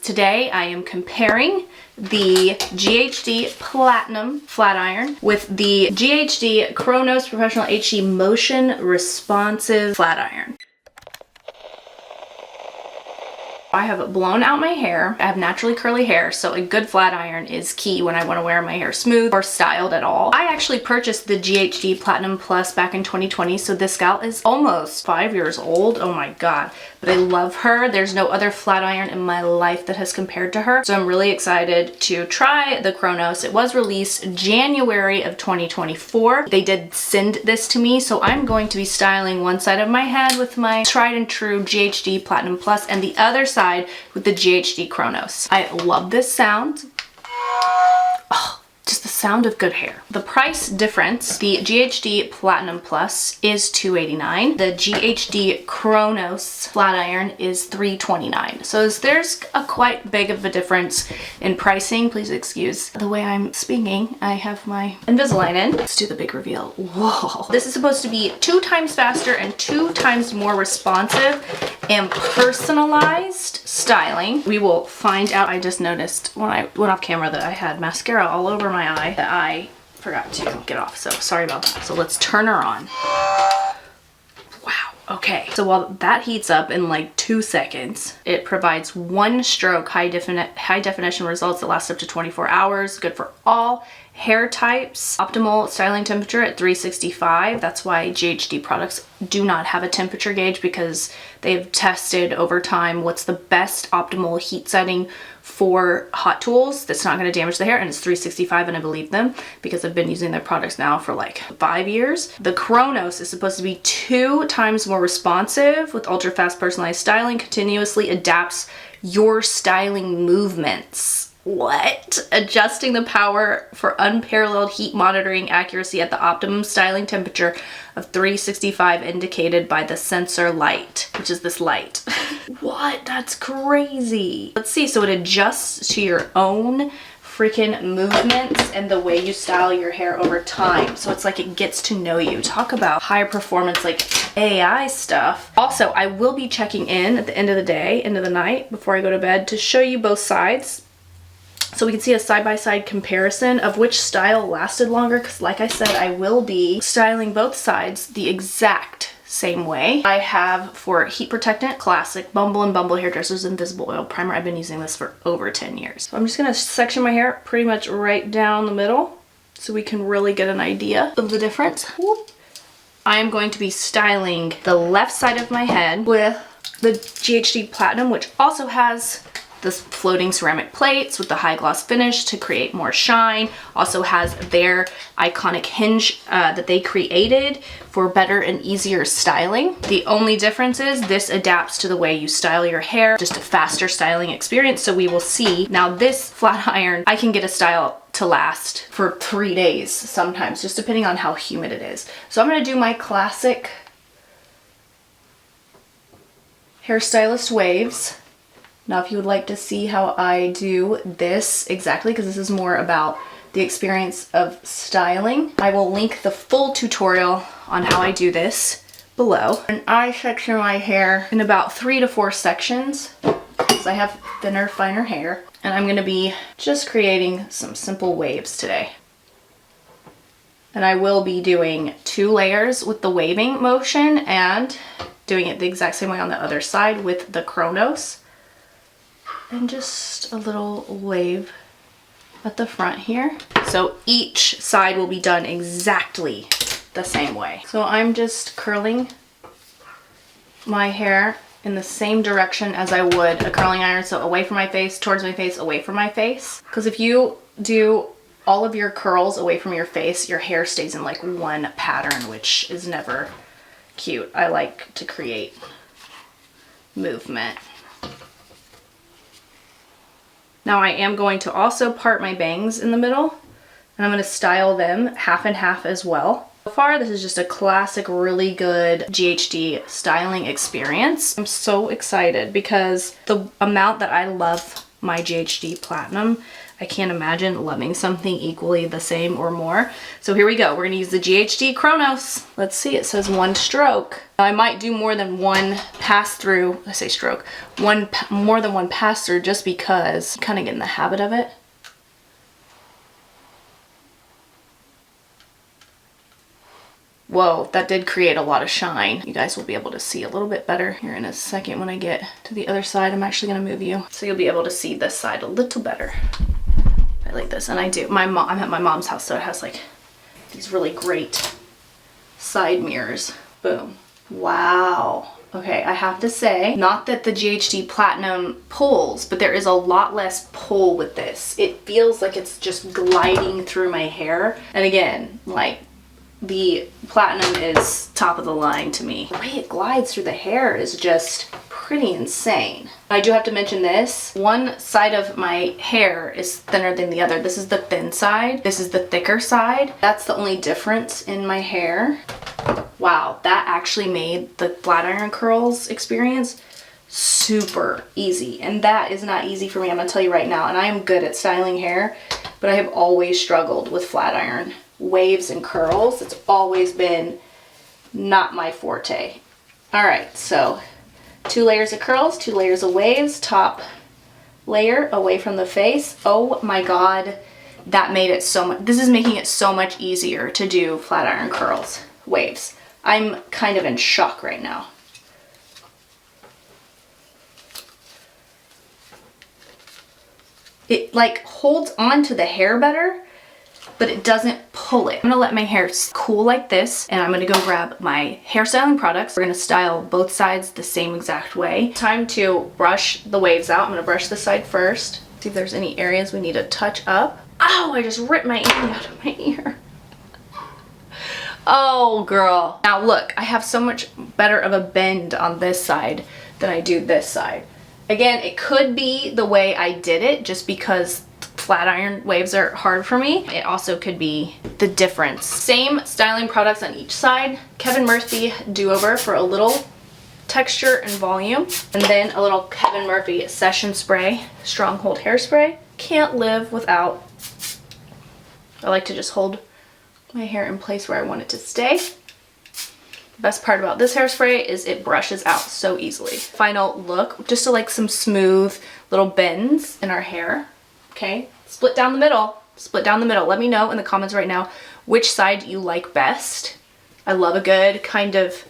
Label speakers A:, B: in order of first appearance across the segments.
A: Today I am comparing the GHD Platinum Flat Iron with the GHD Chronos Professional HD Motion Responsive Flat Iron. I have blown out my hair. I have naturally curly hair, so a good flat iron is key when I want to wear my hair smooth or styled at all. I actually purchased the GHD Platinum Plus back in 2020, so this gal is almost 5 years old. Oh my god. But I love her. There's no other flat iron in my life that has compared to her. So I'm really excited to try the Chronos. It was released January of 2024. They did send this to me, so I'm going to be styling one side of my head with my tried and true GHD Platinum Plus and the other side with the GHD Chronos. I love this sound. Oh, just the sound of good hair. The price difference, the GHD Platinum Plus is $289. The GHD Chronos flat iron is $329. So there's a quite big of a difference in pricing. Please excuse the way I'm speaking. I have my Invisalign in. Let's do the big reveal. Whoa. This is supposed to be 2 times faster and 2 times more responsive and personalized styling. We will find out. I just noticed when I went off camera that I had mascara all over my eye that I forgot to get off, so sorry about that. So let's turn her on. Wow, okay. So while that heats up in like 2 seconds, it provides 1 stroke high definition results that last up to 24 hours. Good for all hair types. Optimal styling temperature at 365. That's why GHD products do not have a temperature gauge, because they've tested over time what's the best optimal heat setting for hot tools that's not going to damage the hair, and it's 365, and I believe them because I've been using their products now for like 5 years. The Chronos is supposed to be 2 times more responsive with ultra fast personalized styling, continuously adapts your styling movements. What? Adjusting the power for unparalleled heat monitoring accuracy at the optimum styling temperature of 365 indicated by the sensor light, which is this light. What? That's crazy. Let's see. So it adjusts to your own freaking movements and the way you style your hair over time. So it's like it gets to know you. Talk about higher performance, like AI stuff. Also, I will be checking in at the end of the day, end of the night, before I go to bed to show you both sides, so we can see a side-by-side comparison of which style lasted longer, because like I said, I will be styling both sides the exact same way. I have for Heat Protectant Classic Bumble & Bumble Hairdresser's Invisible Oil Primer. I've been using this for over 10 years. So I'm just gonna section my hair pretty much right down the middle so we can really get an idea of the difference. Whoop. I am going to be styling the left side of my head with the GHD Platinum, which also has this floating ceramic plates with the high gloss finish to create more shine. Also has their iconic hinge that they created for better and easier styling. The only difference is this adapts to the way you style your hair, just a faster styling experience. So we will see. Now this flat iron, I can get a style to last for 3 days sometimes, just depending on how humid it is. So I'm gonna do my classic hairstylist waves. Now, if you would like to see how I do this exactly, because this is more about the experience of styling, I will link the full tutorial on how I do this below. And I section my hair in about 3 to 4 sections, because I have thinner, finer hair. And I'm gonna be just creating some simple waves today. And I will be doing 2 layers with the waving motion and doing it the exact same way on the other side with the Chronos. And just a little wave at the front here. So each side will be done exactly the same way. So I'm just curling my hair in the same direction as I would a curling iron. So away from my face, towards my face, away from my face. Because if you do all of your curls away from your face, your hair stays in like one pattern, which is never cute. I like to create movement. Now I am going to also part my bangs in the middle, and I'm going to style them half and half as well. So far, this is just a classic, really good GHD styling experience. I'm so excited because the amount that I love my GHD Platinum. I can't imagine loving something equally the same or more. So here we go. We're gonna use the GHD Chronos. Let's see, it says 1 stroke. I might do more than one pass through, I say stroke, more than one pass through just because I'm kind of getting the habit of it. Whoa, that did create a lot of shine. You guys will be able to see a little bit better here in a second when I get to the other side. I'm actually gonna move you so you'll be able to see this side a little better. I like this, and I do. I'm at my mom's house, so it has like these really great side mirrors. Boom. Wow. Okay, I have to say, not that the GHD Platinum pulls, but there is a lot less pull with this. It feels like it's just gliding through my hair. And again, like, the Platinum is top of the line to me. The way it glides through the hair is just pretty insane. I do have to mention this. One side of my hair is thinner than the other. This is the thin side. This is the thicker side. That's the only difference in my hair. Wow, that actually made the flat iron curls experience super easy. And that is not easy for me, I'm gonna tell you right now. And I am good at styling hair, but I have always struggled with flat iron waves and curls. It's always been not my forte. All right, so 2 layers of curls, 2 layers of waves, top layer away from the face. Oh my God, that made it so much, this is making it so much easier to do flat iron curls, waves. I'm kind of in shock right now. It like holds on to the hair better, but it doesn't pull it. I'm gonna let my hair cool like this, and I'm gonna go grab my hairstyling products. We're gonna style both sides the same exact way. Time to brush the waves out. I'm gonna brush this side first. See if there's any areas we need to touch up. Ow, I just ripped my ear out of my ear. Oh, girl. Now look, I have so much better of a bend on this side than I do this side. Again, it could be the way I did it, just because flat iron waves are hard for me. It also could be the difference. Same styling products on each side. Kevin Murphy do-over for a little texture and volume. And then a little Kevin Murphy session spray, stronghold hairspray. Can't live without. I like to just hold my hair in place where I want it to stay. The best part about this hairspray is it brushes out so easily. Final look, just to like some smooth little bends in our hair. Okay, split down the middle, split down the middle. Let me know in the comments right now which side you like best. I love a good kind of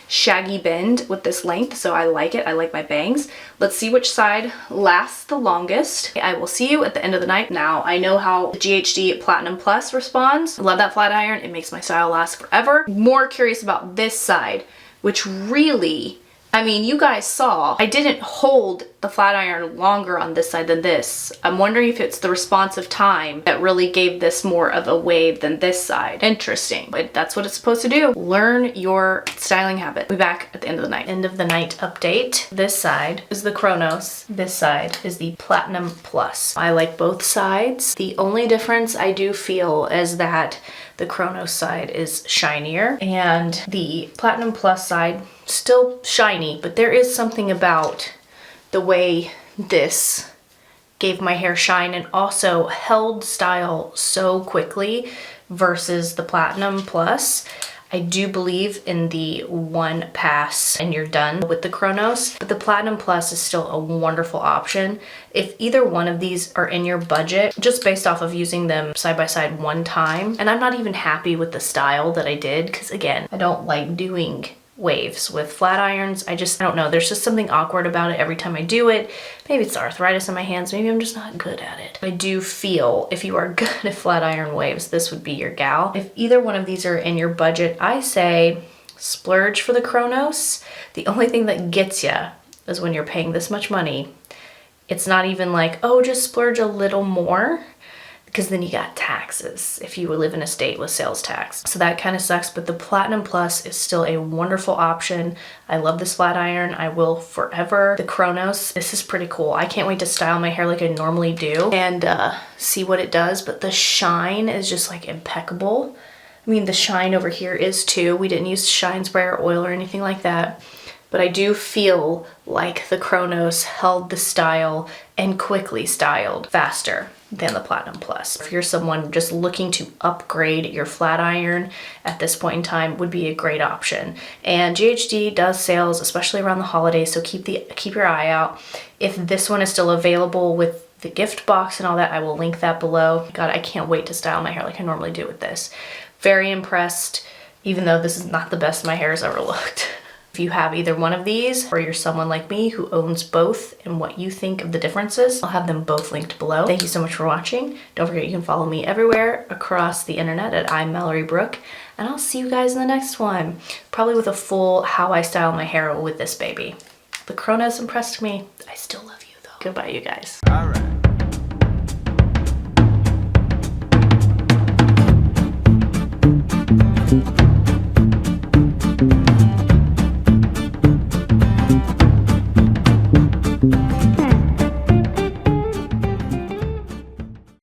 A: shaggy bend with this length, so I like it. I like my bangs. Let's see which side lasts the longest. I will see you at the end of the night. Now, I know how the GHD Platinum Plus responds. I love that flat iron. It makes my style last forever. More curious about this side, which really, I mean, you guys saw, I didn't hold the flat iron longer on this side than this. I'm wondering if it's the responsive time that really gave this more of a wave than this side. Interesting, but that's what it's supposed to do. Learn your styling habit. We'll be back at the end of the night. End of the night update. This side is the Chronos. This side is the Platinum Plus. I like both sides. The only difference I do feel is that the Chronos side is shinier and the Platinum Plus side still shiny, but there is something about the way this gave my hair shine and also held style so quickly versus the Platinum Plus. I do believe in the one pass and you're done with the Chronos, but the Platinum Plus is still a wonderful option. If either one of these are in your budget, just based off of using them side by side one time, and I'm not even happy with the style that I did, because again, I don't like doing waves with flat irons. I don't know, there's just something awkward about it every time I do it. Maybe it's the arthritis in my hands, maybe I'm just not good at it. I do feel if you are good at flat iron waves, this would be your gal. If either one of these are in your budget, I say splurge for the Chronos. The only thing that gets you is when you're paying this much money, it's not even like, oh, just splurge a little more, because then you got taxes if you live in a state with sales tax. So that kind of sucks, but the Platinum Plus is still a wonderful option. I love this flat iron. I will forever. The Chronos, this is pretty cool. I can't wait to style my hair like I normally do and see what it does, but the shine is just like impeccable. I mean, the shine over here is too. We didn't use shine spray or oil or anything like that. but I do feel like the Chronos held the style and quickly styled faster than the Platinum Plus. If you're someone just looking to upgrade your flat iron at this point in time, would be a great option. And GHD does sales, especially around the holidays, so keep your eye out. If this one is still available with the gift box and all that, I will link that below. God, I can't wait to style my hair like I normally do with this. Very impressed, even though this is not the best my hair has ever looked. If you have either one of these, or you're someone like me who owns both and what you think of the differences, I'll have them both linked below. Thank you so much for watching. Don't forget you can follow me everywhere across the internet at I'm Mallory Brooke, and I'll see you guys in the next one. Probably with a full how I style my hair with this baby. The Chronos impressed me. I still love you though. Goodbye, you guys.
B: All right.